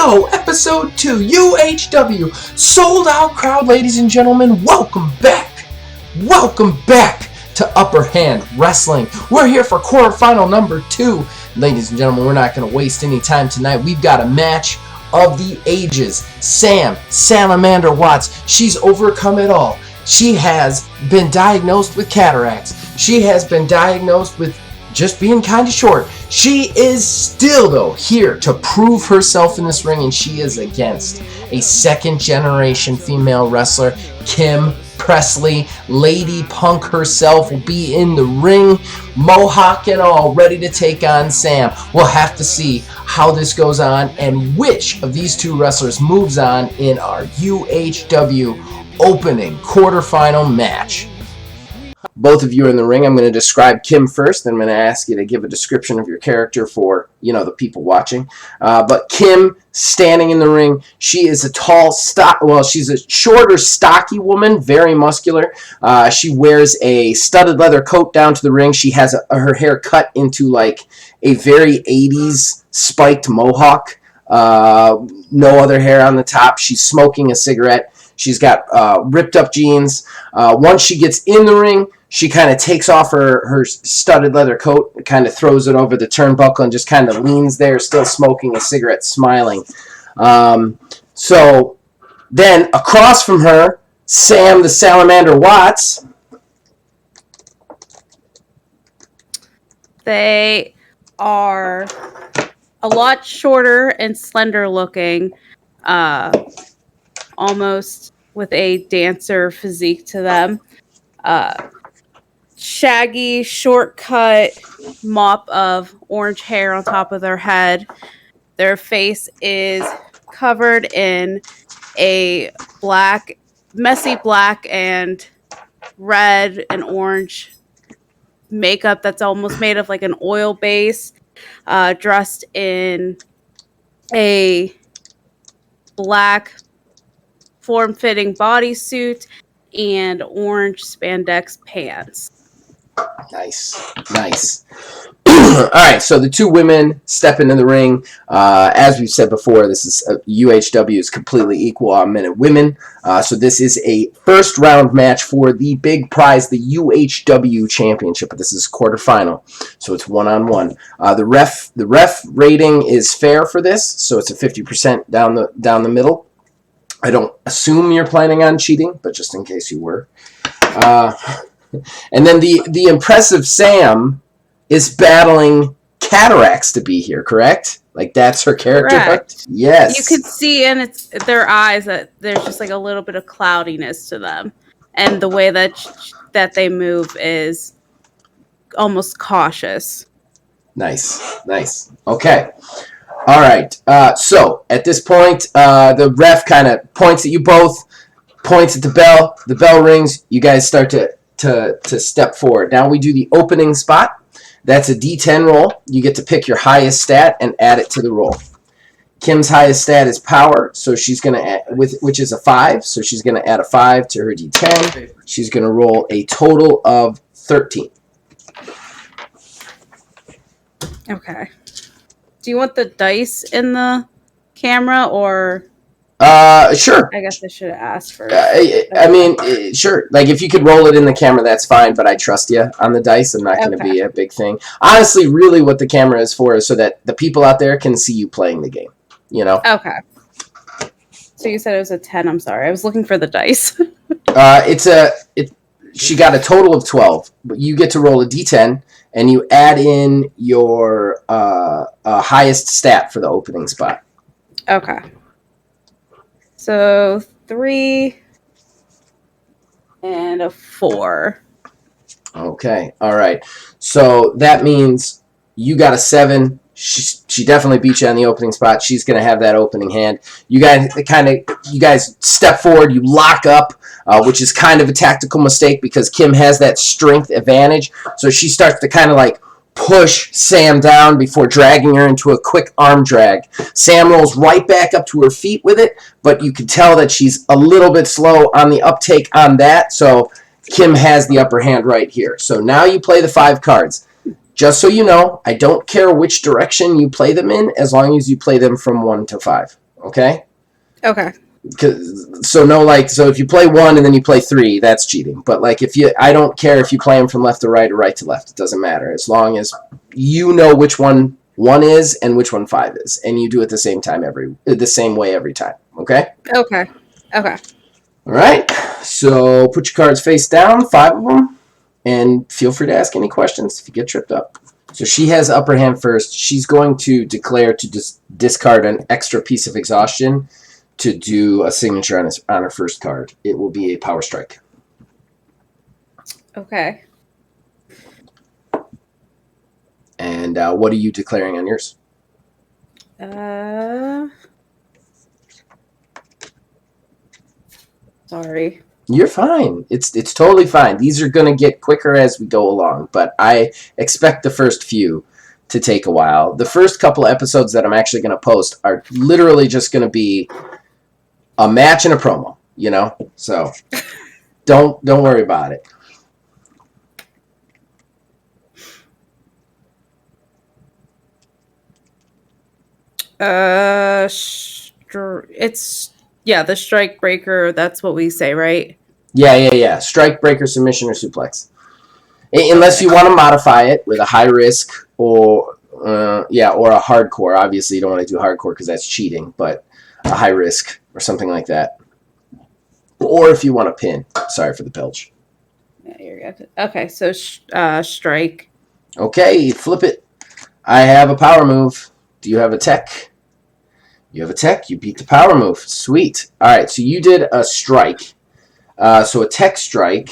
Show, Episode 2, UHW, sold out crowd, ladies and gentlemen. Welcome back. Welcome back to Upper Hand Wrestling. We're here for quarterfinal number 2. Ladies and gentlemen, we're not going to waste any time tonight. We've got a match of the ages. Sam, Salamander Watts, she's overcome it all. She has been diagnosed with cataracts. She has been diagnosed with just being kind of short. She is still, though, here to prove herself in this ring, and she is against a second-generation female wrestler, Kim Presley. Lady Punk herself will be in the ring, mohawk and all, ready to take on Sam. We'll have to see how this goes on and which of these two wrestlers moves on in our UHW opening quarterfinal match. Both of you are in the ring. I'm going to describe Kim first, then I'm going to ask you to give a description of your character for, the people watching. But Kim, standing in the ring, she is a tall, she's a shorter, stocky woman, very muscular. She wears a studded leather coat down to the ring. She has her hair cut into like a very 80s spiked mohawk. No other hair on the top. She's smoking a cigarette. She's got ripped up jeans. Once she gets in the ring, she kind of takes off her studded leather coat, kind of throws it over the turnbuckle, and just kind of leans there, still smoking a cigarette, smiling. So then across from her, Sam the Salamander Watts. They are a lot shorter and slender looking, almost with a dancer physique to them. Shaggy, short-cut mop of orange hair on top of their head. Their face is covered in a messy black and red and orange makeup that's almost made of like an oil base, dressed in a black form-fitting bodysuit and orange spandex pants. Nice. All right, so the two women step into the ring. As we've said before, this is UHW is completely equal on men and women. So this is a first round match for the big prize, the UHW Championship. This is quarterfinal, so it's 1-on-1. The ref rating is fair for this, so it's a 50% down the middle. I don't assume you're planning on cheating, but just in case you were. And then the impressive Sam is battling cataracts to be here, correct? Like that's her character. Correct. Yes. You can see in their eyes that there's just like a little bit of cloudiness to them. And the way that they move is almost cautious. Nice. Okay. All right. So at this point, the ref kind of points at you both, points at the bell. The bell rings. You guys start to step forward. Now we do the opening spot. That's a D10 roll. You get to pick your highest stat and add it to the roll. Kim's highest stat is power, so she's going to add, which is a 5, so she's going to add a 5 to her D10. She's going to roll a total of 13. Okay. Do you want the dice in the camera or? Sure. I guess I should have asked first. Sure. Like, if you could roll it in the camera, that's fine, but I trust you on the dice. I'm not going to be a big thing. Honestly, really what the camera is for is so that the people out there can see you playing the game, Okay. So you said it was a 10. I'm sorry. I was looking for the dice. She got a total of 12, but you get to roll a D10, and you add in your highest stat for the opening spot. Okay. So 3 and a 4. Okay, all right. So that means you got a 7. She definitely beat you on the opening spot. She's going to have that opening hand. You guys step forward. You lock up, which is kind of a tactical mistake because Kim has that strength advantage. So she starts to kind of like push Sam down before dragging her into a quick arm drag. Sam rolls right back up to her feet with it, but you can tell that she's a little bit slow on the uptake on that, so Kim has the upper hand right here. So now you play the 5 cards. Just so you know, I don't care which direction you play them in as long as you play them from 1 to 5. Okay? Okay. So if you play 1 and then you play 3, that's cheating. But like I don't care if you play them from left to right or right to left. It doesn't matter as long as you know which one 1 is and which one 5 is, and you do it the same way every time. Okay. Okay. Okay. All right. So put your cards face down, 5 of them, and feel free to ask any questions if you get tripped up. So she has upper hand first. She's going to declare to discard an extra piece of exhaustion to do a signature on her first card. It will be a power strike. Okay. And what are you declaring on yours? Sorry. You're fine. It's totally fine. These are going to get quicker as we go along, but I expect the first few to take a while. The first couple episodes that I'm actually going to post are literally just going to be a match and a promo, you know? So don't worry about it. It's the strike breaker. That's what we say, right? Yeah. Strike, breaker, submission, or suplex. Unless you want to modify it with a high risk or a hardcore. Obviously, you don't want to do hardcore because that's cheating, but a high risk or something like that. Or if you want to pin. Sorry for the belch. Yeah, you're good. Okay, so strike. Okay, flip it. I have a power move. Do you have a tech? You have a tech. You beat the power move. Sweet. All right, so you did a strike. So a tech strike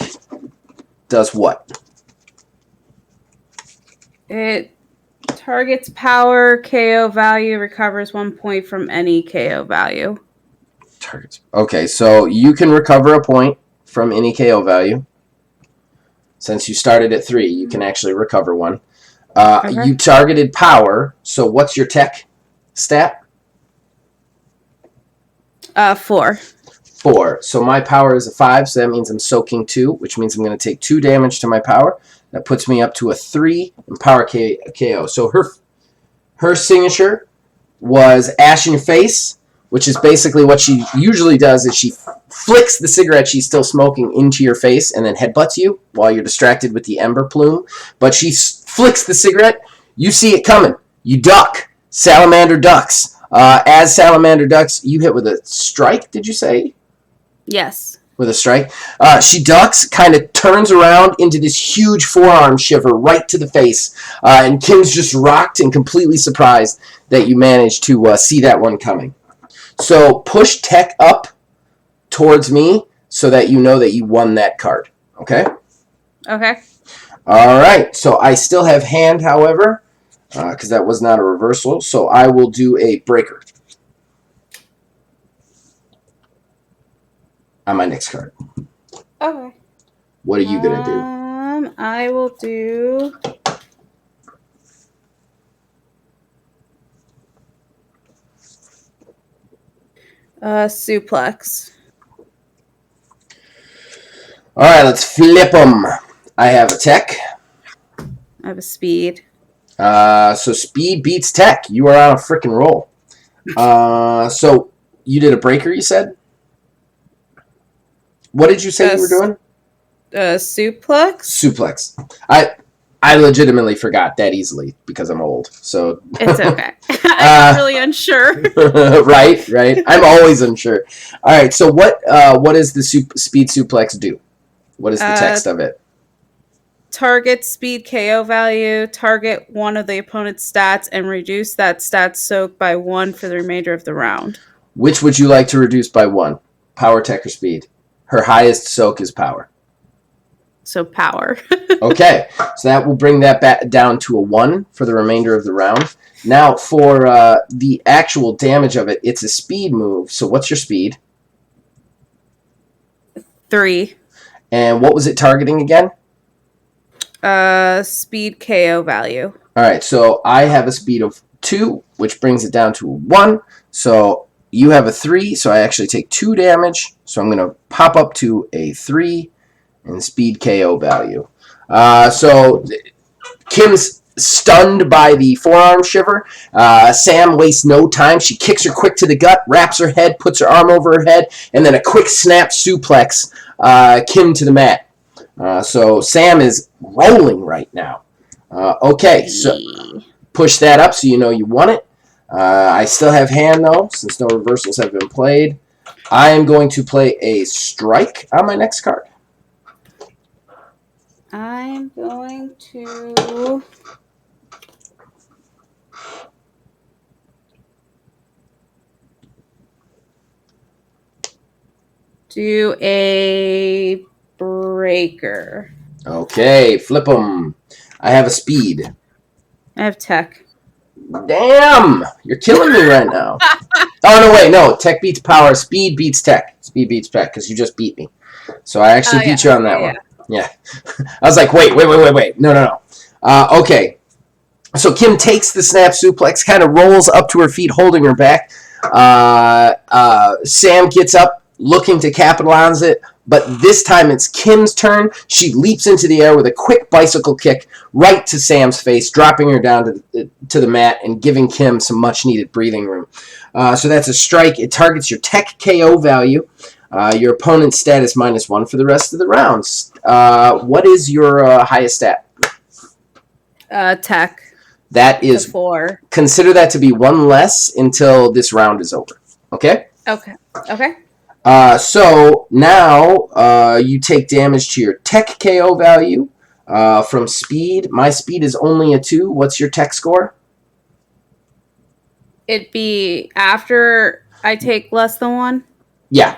does what? It targets power, KO value, recovers 1 point from any KO value. Targets. Okay, so you can recover a point from any KO value. Since you started at 3, you can actually recover one. Okay. You targeted power, so what's your tech stat? 4. 4. So my power is a 5, so that means I'm soaking 2, which means I'm going to take 2 damage to my power. That puts me up to a 3 in power KO. So her signature was Ash in Your Face, which is basically what she usually does is she flicks the cigarette she's still smoking into your face and then headbutts you while you're distracted with the ember plume. But she flicks the cigarette. You see it coming. You duck. Salamander ducks. As Salamander ducks, you hit with a strike, did you say? Yes. With a strike. She ducks, kind of turns around into this huge forearm shiver right to the face. And Kim's just rocked and completely surprised that you managed to see that one coming. So push tech up towards me so that you know that you won that card. Okay? Okay. All right. So I still have hand, however, because that was not a reversal. So I will do a breaker on my next card. Okay. What are you going to do? I will do... suplex. All right, let's flip them. I have a tech. I have a speed. So speed beats tech. You are on a freaking roll. So you did a breaker, you said? What did you say you were doing? Suplex. Suplex. I legitimately forgot that easily because I'm old. So it's okay. I'm really unsure. Right. I'm always unsure. All right. So what does the speed suplex do? What is the text of it? Target speed KO value, target one of the opponent's stats, and reduce that stat soak by 1 for the remainder of the round. Which would you like to reduce by 1? Power, tech, or speed? Her highest soak is power. So power. Okay, so that will bring that back down to a 1 for the remainder of the round. Now, for the actual damage of it, it's a speed move. So what's your speed? 3. And what was it targeting again? Speed KO value. All right, so I have a speed of 2, which brings it down to 1. So you have a 3, so I actually take 2 damage. So I'm going to pop up to a 3 in speed KO value. So Kim's stunned by the forearm shiver. Sam wastes no time. She kicks her quick to the gut, wraps her head, puts her arm over her head, and then a quick snap suplex Kim to the mat. So Sam is rolling right now. Okay, so push that up so you know you won it. I still have hand, though, since no reversals have been played. I am going to play a strike on my next card. I'm going to do a breaker. Okay, flip them. I have a speed. I have tech. Damn! You're killing me right now. Oh, no, wait, no. Tech beats power. Speed beats tech. Speed beats tech, because you just beat me. So I actually beat you on that one. Yeah. I was like, wait. No. Okay. So Kim takes the snap suplex, kind of rolls up to her feet, holding her back. Sam gets up, looking to capitalize it, but this time it's Kim's turn. She leaps into the air with a quick bicycle kick right to Sam's face, dropping her down to the mat and giving Kim some much-needed breathing room. So that's a strike. It targets your tech KO value. Your opponent's stat is -1 for the rest of the rounds. What is your highest stat? Tech. That is 4. Consider that to be 1 less until this round is over. Okay? Okay. So now you take damage to your tech KO value from speed. My speed is only a 2. What's your tech score? It'd be after I take less than 1? Yeah.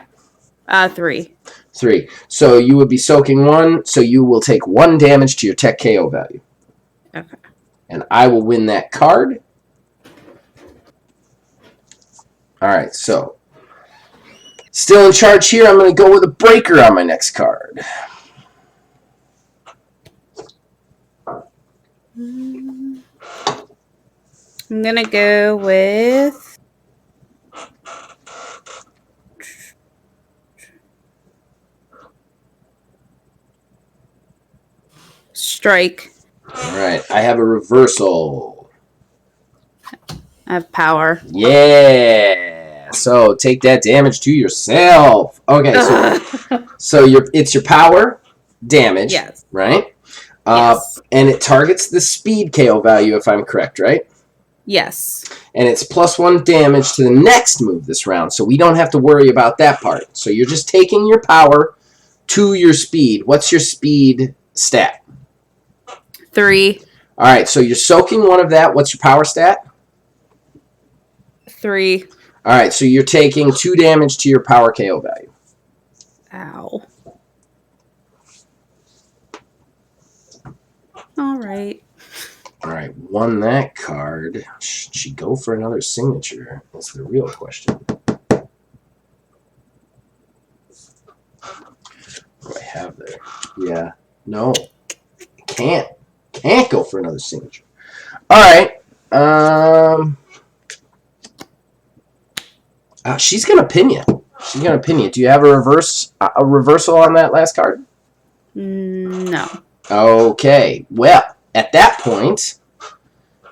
3. 3. So you would be soaking 1, so you will take 1 damage to your tech KO value. Okay. And I will win that card. Alright, so still in charge here. I'm going to go with a breaker on my next card. I'm going to go with strike. Alright, I have a reversal. I have power. Yeah. So take that damage to yourself. Okay, so it's your power damage, yes. Right? Yes. And it targets the speed KO value, if I'm correct, right? Yes. And it's +1 damage to the next move this round, so we don't have to worry about that part. So you're just taking your power to your speed. What's your speed stat? 3. All right, so you're soaking 1 of that. What's your power stat? 3. All right, so you're taking 2 damage to your power KO value. Ow. All right. All right, won that card. Should she go for another signature? That's the real question. What do I have there? Yeah. No. Can't go for another signature. All right. She's gonna pin you. Do you have a reversal on that last card? No. Okay. Well, at that point,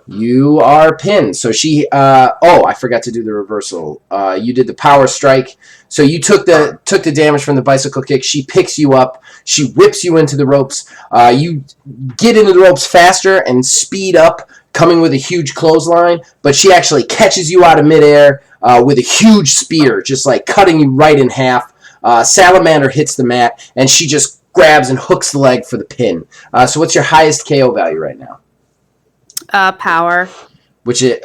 you are pinned. So she. I forgot to do the reversal. You did the power strike. So you took the damage from the bicycle kick. She picks you up. She whips you into the ropes. You get into the ropes faster and speed up, coming with a huge clothesline. But she actually catches you out of midair with a huge spear, just like cutting you right in half. Salamander hits the mat, and she just grabs and hooks the leg for the pin. So what's your highest KO value right now? Power. Which is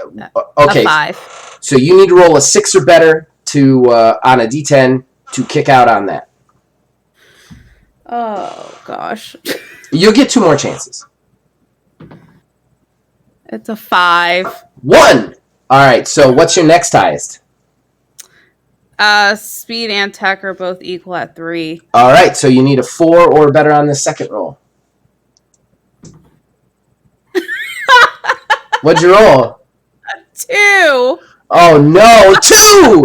okay. A 5. So you need to roll a 6 or better to on a D10 to kick out on that. Oh gosh. You'll get 2 more chances. It's a 5. 1. All right. So what's your next highest? Speed and tech are both equal at 3. All right. So you need a 4 or better on the second roll. What'd you roll? 2. Oh no, 2!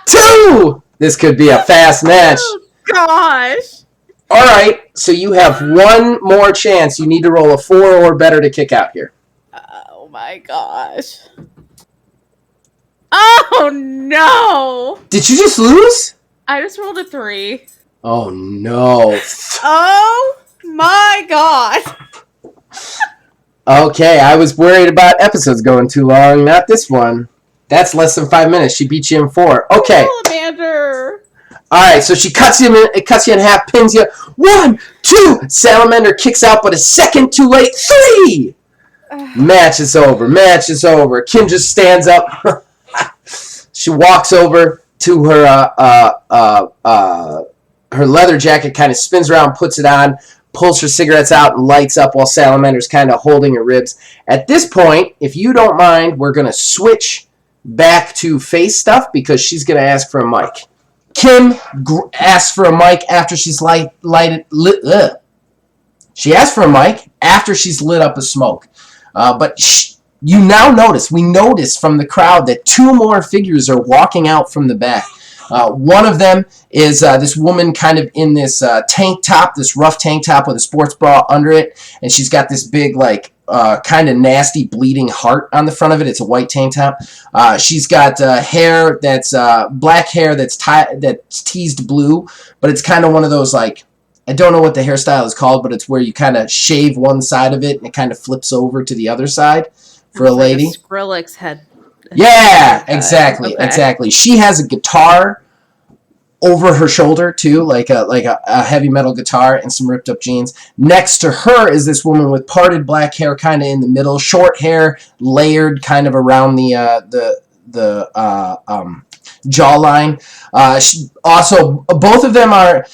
2! This could be a fast match. Oh gosh. All right, so you have 1 more chance. You need to roll a 4 or better to kick out here. my gosh. Oh no! Did you just lose? I just rolled a 3. Oh no. Oh my god! Okay, I was worried about episodes going too long, not this one. That's less than 5 minutes. She beat you in 4. Okay. Salamander! Alright, so she cuts you in half, pins you. 1, 2. Salamander kicks out, but a second too late. 3! Match is over. Kim just stands up. She walks over to her leather jacket, kind of spins around, puts it on, pulls her cigarettes out, and lights up while Salamander's kind of holding her ribs. At this point, if you don't mind, we're going to switch back to face stuff because she's going to ask for a mic. Kim asks for a mic after she's She asked for a mic after she's lit up a smoke. We notice from the crowd that 2 more figures are walking out from the back. One of them is this woman kind of in this tank top, this rough tank top with a sports bra under it, and she's got this big, kind of nasty bleeding heart on the front of it. It's a white tank top. She's got hair that's black hair that's teased blue, but it's kind of one of those, I don't know what the hairstyle is called, but it's where you kind of shave one side of it and it kind of flips over to the other side for a lady. Like a Skrillex head. Yeah, exactly, okay. Exactly. She has a guitar over her shoulder too, like a heavy metal guitar and some ripped up jeans. Next to her is this woman with parted black hair, kind of in the middle, short hair layered kind of around the jawline. Both of them are.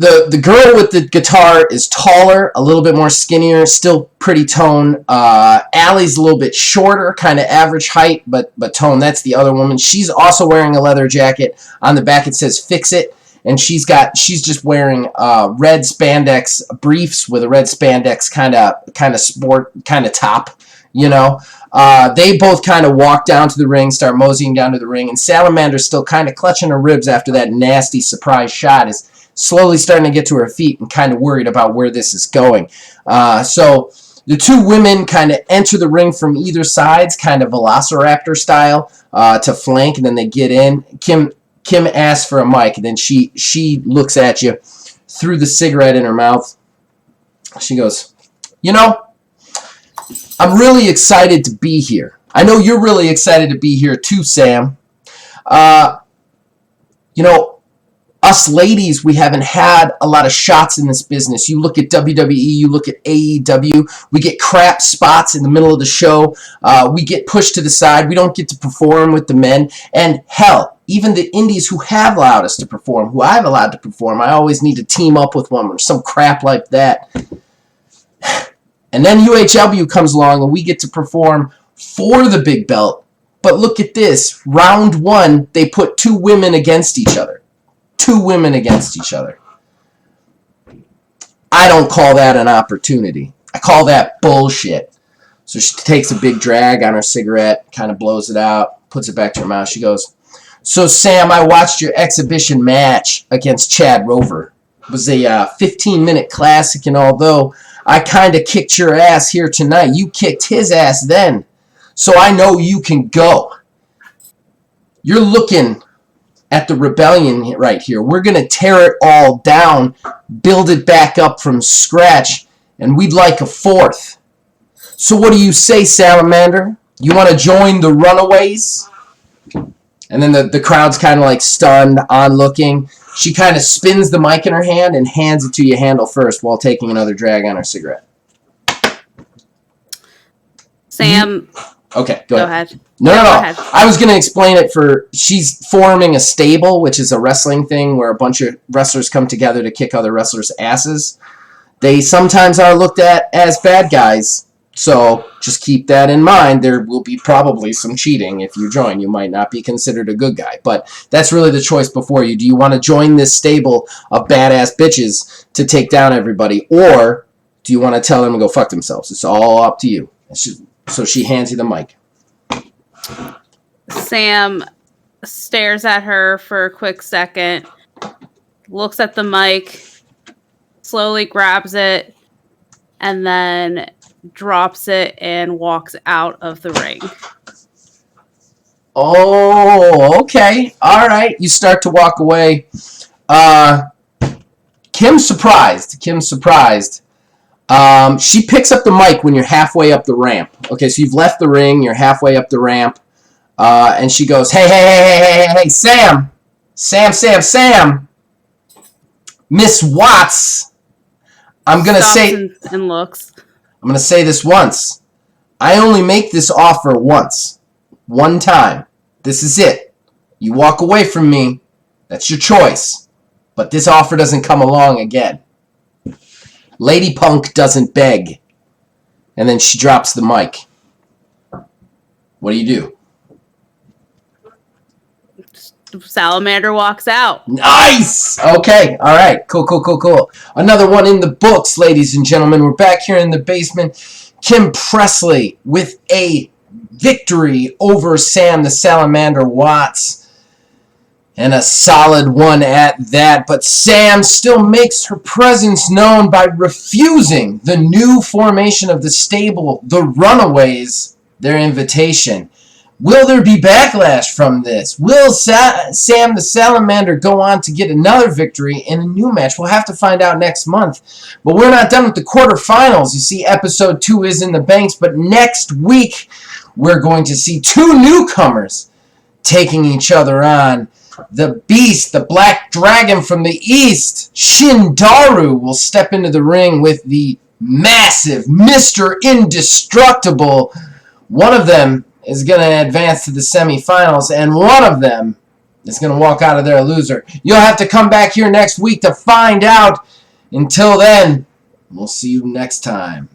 The girl with the guitar is taller, a little bit more skinnier, still pretty toned. Allie's a little bit shorter, kind of average height, but toned. That's the other woman. She's also wearing a leather jacket. On the back it says "Fix It," and she's just wearing red spandex briefs with a red spandex kind of sport kind of top. They both kind of walk down to the ring, start moseying down to the ring, and Salamander's still kind of clutching her ribs after that nasty surprise shot. Is slowly starting to get to her feet and kind of worried about where this is going. So the 2 women kind of enter the ring from either sides, kind of velociraptor style, to flank, and then they get in. Kim asks for a mic, and then she looks at you through the cigarette in her mouth. She goes, I'm really excited to be here. I know you're really excited to be here too, Sam. Us ladies, we haven't had a lot of shots in this business. You look at WWE, you look at AEW, we get crap spots in the middle of the show. We get pushed to the side. We don't get to perform with the men. And hell, even the indies who have allowed us to perform, who I've allowed to perform, I always need to team up with one or some crap like that. And then UHW comes along and we get to perform for the big belt. But look at this. Round 1, they put 2 women against each other. 2 women against each other. I don't call that an opportunity. I call that bullshit. So she takes a big drag on her cigarette, kind of blows it out, puts it back to her mouth. She goes, "So Sam, I watched your exhibition match against Chad Rover. It was a 15-minute classic, and although I kind of kicked your ass here tonight, you kicked his ass then. So I know you can go. You're looking at the rebellion right here. We're going to tear it all down, build it back up from scratch, and we'd like a 4th. So what do you say, Salamander? You want to join the Runaways?" And then the crowd's kind of stunned, on-looking. She kind of spins the mic in her hand and hands it to you handle first while taking another drag on her cigarette. Sam. Okay, go ahead. No. No. Go ahead. I was going to explain it she's forming a stable, which is a wrestling thing where a bunch of wrestlers come together to kick other wrestlers' asses. They sometimes are looked at as bad guys, so just keep that in mind. There will be probably some cheating if you join. You might not be considered a good guy, but that's really the choice before you. Do you want to join this stable of badass bitches to take down everybody, or do you want to tell them to go fuck themselves? It's all up to you. So she hands you the mic. Sam stares at her for a quick second, looks at the mic, slowly grabs it, and then drops it and walks out of the ring. Oh, okay. All right. You start to walk away. Kim's surprised. She picks up the mic when you're halfway up the ramp. Okay, so you've left the ring. You're halfway up the ramp. And she goes, hey, Sam. Miss Watts. I'm going to say... and looks. I'm going to say this once. I only make this offer once. One time. This is it. You walk away from me. That's your choice. But this offer doesn't come along again. Lady Punk doesn't beg. And then she drops the mic. What do? Salamander walks out. Nice! Okay, alright. Cool. Another one in the books, ladies and gentlemen. We're back here in the basement. Kim Presley with a victory over Sam the Salamander Watts. And a solid one at that. But Sam still makes her presence known by refusing the new formation of the stable, the Runaways, their invitation. Will there be backlash from this? Will Sam the Salamander go on to get another victory in a new match? We'll have to find out next month. But we're not done with the quarterfinals. You see, episode 2 is in the banks. But next week, we're going to see 2 newcomers taking each other on. The Beast, the Black Dragon from the East, Shindaru, will step into the ring with the massive Mr. Indestructible. One of them is going to advance to the semifinals, and one of them is going to walk out of there a loser. You'll have to come back here next week to find out. Until then, we'll see you next time.